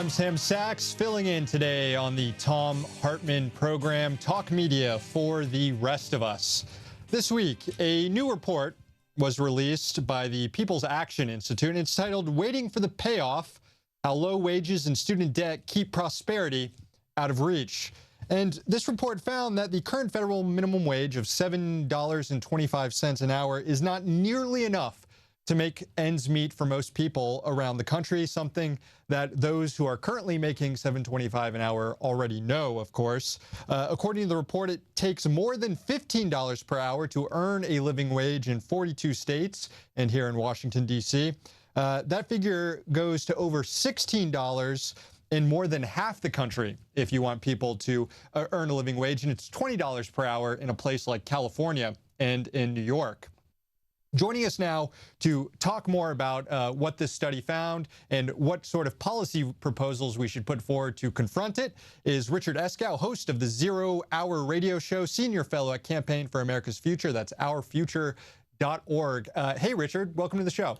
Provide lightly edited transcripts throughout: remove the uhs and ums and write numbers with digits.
I'm Sam Sachs, filling in today on the Thom Hartmann program, Talk Media for the Rest of Us. This week, a new report was released by the People's Action Institute, and it's titled Waiting for the Payoff, How Low Wages and Student Debt Keep Prosperity Out of Reach. And this report found that the current federal minimum wage of $7.25 an hour is not nearly enough to make ends meet for most people around the country, something that those who are currently making $7.25 an hour already know, of course. According to the report, it takes more than $15 per hour to earn a living wage in 42 states and here in Washington, D.C. That figure goes to over $16 in more than half the country if you want people to earn a living wage, and it's $20 per hour in a place like California and in New York. Joining us now to talk more about what this study found and what sort of policy proposals we should put forward to confront it is Richard Eskow, host of the Zero Hour radio show, senior fellow at Campaign for America's Future. That's ourfuture.org. Hey, Richard, welcome to the show.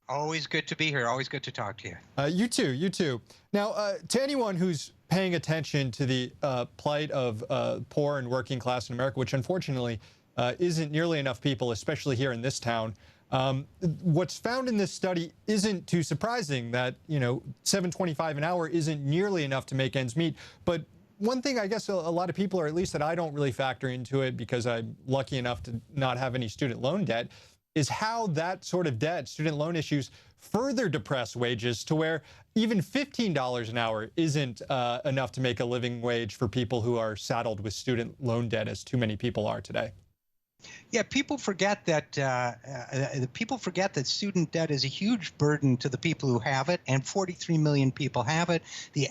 Always good to be here. Always good to talk to you. You too. You too. Now, to anyone who's paying attention to the plight of poor and working class in America, which unfortunately isn't nearly enough people, especially here in this town. What's found in this study isn't too surprising that, $7.25 an hour isn't nearly enough to make ends meet. But one thing I guess a lot of people, or at least that I don't really factor into it because I'm lucky enough to not have any student loan debt, is how that sort of debt, student loan issues, further depress wages to where even $15 an hour isn't enough to make a living wage for people who are saddled with student loan debt, as too many people are today. Yeah, people forget that student debt is a huge burden to the people who have it, and 43 million people have it. The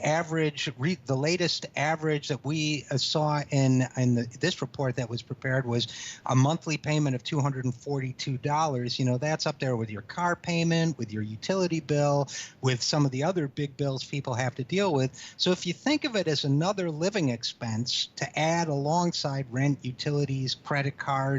latest average that we saw in this report that was prepared was a monthly payment of $242. That's up there with your car payment, with your utility bill, with some of the other big bills people have to deal with. So if you think of it as another living expense to add alongside rent, utilities, credit cards,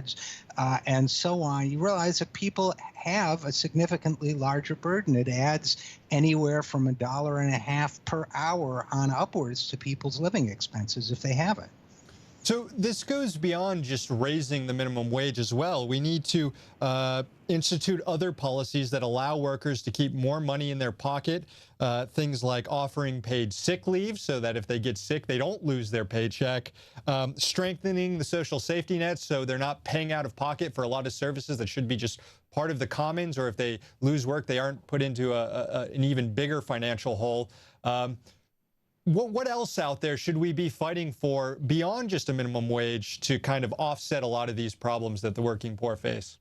and so on, you realize that people have a significantly larger burden. It adds anywhere from $1.50 per hour on upwards to people's living expenses if they have it. So this goes beyond just raising the minimum wage as well. We need to institute other policies that allow workers to keep more money in their pocket, things like offering paid sick leave so that if they get sick, they don't lose their paycheck, strengthening the social safety nets so they're not paying out of pocket for a lot of services that should be just part of the commons, or if they lose work, they aren't put into an even bigger financial hole. What else out there should we be fighting for beyond just a minimum wage to kind of offset a lot of these problems that the working poor face?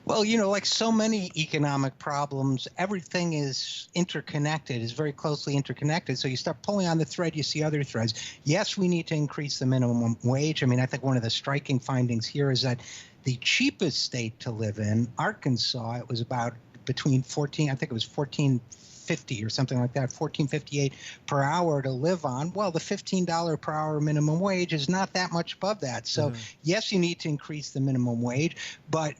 Well, like so many economic problems, everything is interconnected, is very closely interconnected. So you start pulling on the thread, you see other threads. Yes, we need to increase the minimum wage. I mean, I think one of the striking findings here is that the cheapest state to live in, Arkansas, it was about between 14, I think it was 14.50 or something like that, $14.58 per hour to live on. Well, the $15 per hour minimum wage is not that much above that. So yes, you need to increase the minimum wage, but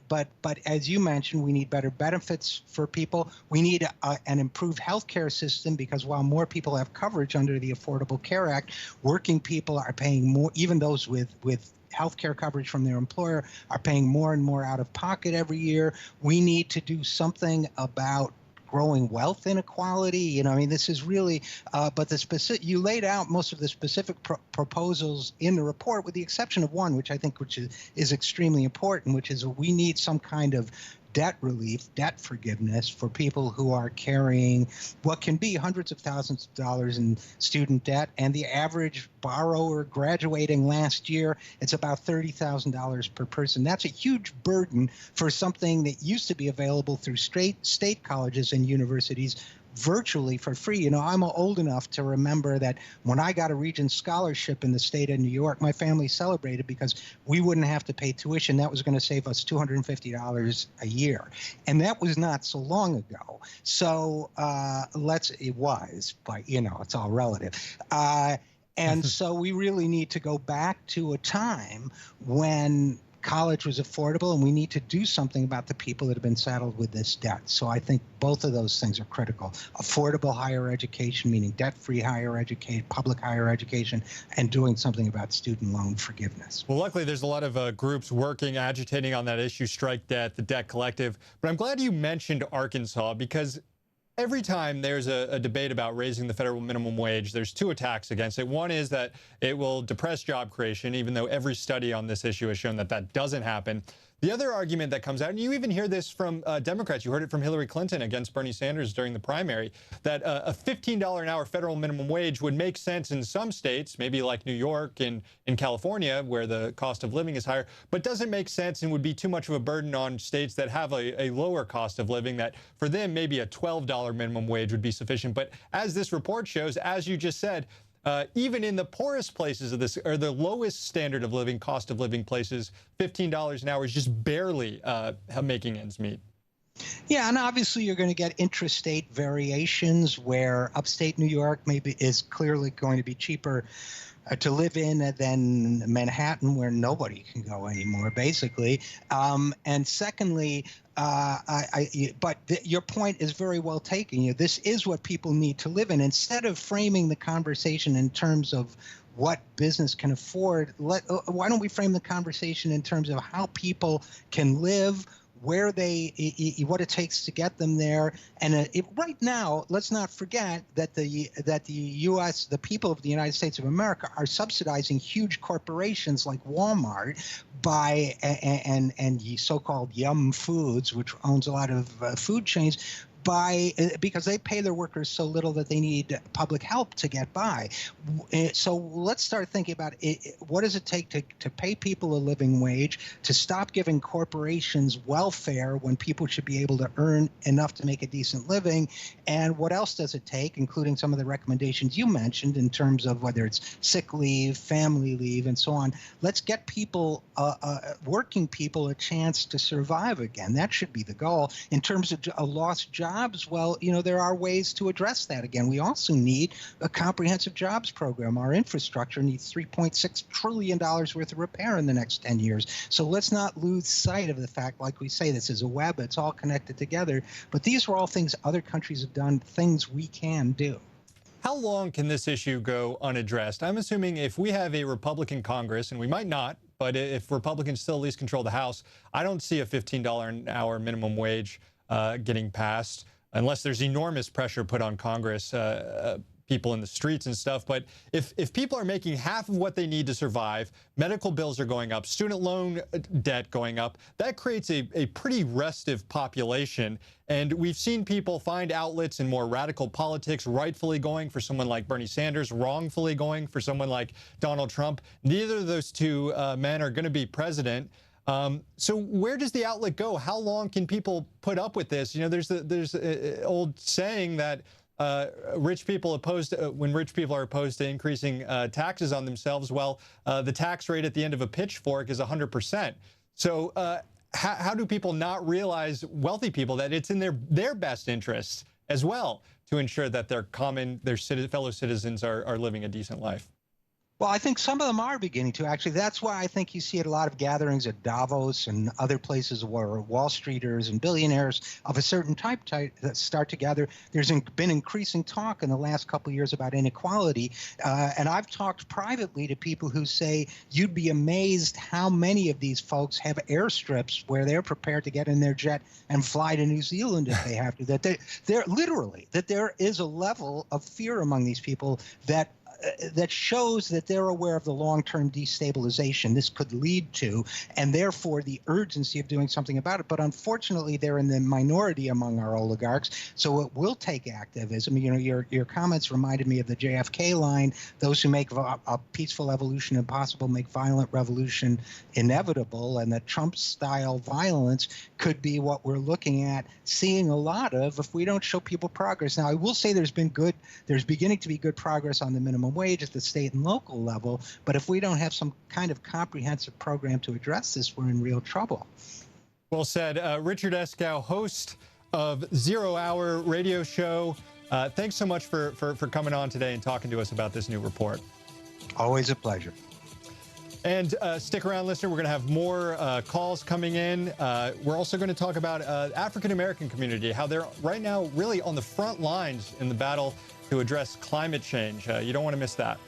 as you mentioned, we need better benefits for people. We need an improved healthcare system, because while more people have coverage under the Affordable Care Act, working people are paying more, even those with healthcare coverage from their employer are paying more and more out of pocket every year. We need to do something about growing wealth inequality. I mean, this is really, but you laid out most of the specific proposals in the report, with the exception of one, which I think is extremely important, which is we need some kind of debt relief, debt forgiveness for people who are carrying what can be hundreds of thousands of dollars in student debt. And the average borrower graduating last year, it's about $30,000 per person. That's a huge burden for something that used to be available through state colleges and universities virtually for free. I'm old enough to remember that when I got a Regents scholarship in the state of New York, my family celebrated because we wouldn't have to pay tuition. That was going to save us $250 a year. And that was not so long ago. So it was, but it's all relative. And so we really need to go back to a time when college was affordable, and we need to do something about the people that have been saddled with this debt. So I think both of those things are critical. Affordable higher education, meaning debt-free higher education, public higher education, and doing something about student loan forgiveness. Well, luckily, there's a lot of groups working, agitating on that issue, Strike Debt, the Debt Collective. But I'm glad you mentioned Arkansas, because every time there's a debate about raising the federal minimum wage, there's two attacks against it. One is that it will depress job creation, even though every study on this issue has shown that that doesn't happen. The other argument that comes out, and you even hear this from Democrats, you heard it from Hillary Clinton against Bernie Sanders during the primary, that a $15 an hour federal minimum wage would make sense in some states, maybe like New York and in California, where the cost of living is higher, but doesn't make sense and would be too much of a burden on states that have a lower cost of living, that for them maybe a $12 minimum wage would be sufficient. But as this report shows, as you just said, even in the poorest places of this, or the lowest standard of living, cost of living places, $15 an hour is just barely making ends meet. Yeah, and obviously you're going to get intrastate variations where upstate New York maybe is clearly going to be cheaper to live in than Manhattan, where nobody can go anymore, basically. And secondly, your point is very well taken. This is what people need to live in. Instead of framing the conversation in terms of what business can afford, why don't we frame the conversation in terms of how people can live, where what it takes to get them there. And right now, let's not forget that the U.S., the people of the United States of America, are subsidizing huge corporations like Walmart and so-called Yum Foods, which owns a lot of food chains, because they pay their workers so little that they need public help to get by. So let's start thinking about what does it take to pay people a living wage, to stop giving corporations welfare when people should be able to earn enough to make a decent living, and what else does it take, including some of the recommendations you mentioned in terms of whether it's sick leave, family leave, and so on. Let's get people, working people, a chance to survive again. That should be the goal. In terms of a lost job, well, there are ways to address that again. We also need a comprehensive jobs program. Our infrastructure needs $3.6 trillion worth of repair in the next 10 years. So let's not lose sight of the fact, like we say, this is a web, it's all connected together. But these are all things other countries have done, things we can do. How long can this issue go unaddressed? I'm assuming if we have a Republican Congress, and we might not, but if Republicans still at least control the House, I don't see a $15 an hour minimum wage getting passed, unless there's enormous pressure put on Congress, people in the streets and stuff. But if people are making half of what they need to survive, medical bills are going up, student loan debt going up, that creates a pretty restive population. And we've seen people find outlets in more radical politics, rightfully going for someone like Bernie Sanders, wrongfully going for someone like Donald Trump. Neither of those two men are going to be president. So where does the outlet go? How long can people put up with this? There's an old saying that rich people when rich people are opposed to increasing taxes on themselves, well, the tax rate at the end of a pitchfork is 100%. So how do people not realize, wealthy people, that it's in their best interests as well to ensure that their fellow citizens are living a decent life? Well, I think some of them are beginning to, actually. That's why I think you see at a lot of gatherings at Davos and other places where Wall Streeters and billionaires of a certain type start to gather. There's been increasing talk in the last couple of years about inequality. And I've talked privately to people who say you'd be amazed how many of these folks have airstrips where they're prepared to get in their jet and fly to New Zealand if they have to. That they're literally, that there is a level of fear among these people that shows that they're aware of the long-term destabilization this could lead to, and therefore the urgency of doing something about it. But unfortunately, they're in the minority among our oligarchs, so it will take activism. Your comments reminded me of the JFK line: those who make a peaceful evolution impossible make violent revolution inevitable. And that Trump-style violence could be what we're looking at seeing a lot of if we don't show people progress. Now, I will say there's beginning to be good progress on the minimum wage at the state and local level, but if we don't have some kind of comprehensive program to address this, we're in real trouble. Well said. Richard Eskow, host of Zero Hour Radio Show. Thanks so much for coming on today and talking to us about this new report. Always a pleasure. And stick around, listener. We're going to have more calls coming in. We're also going to talk about African-American community, how they're right now really on the front lines in the battle to address climate change. You don't want to miss that.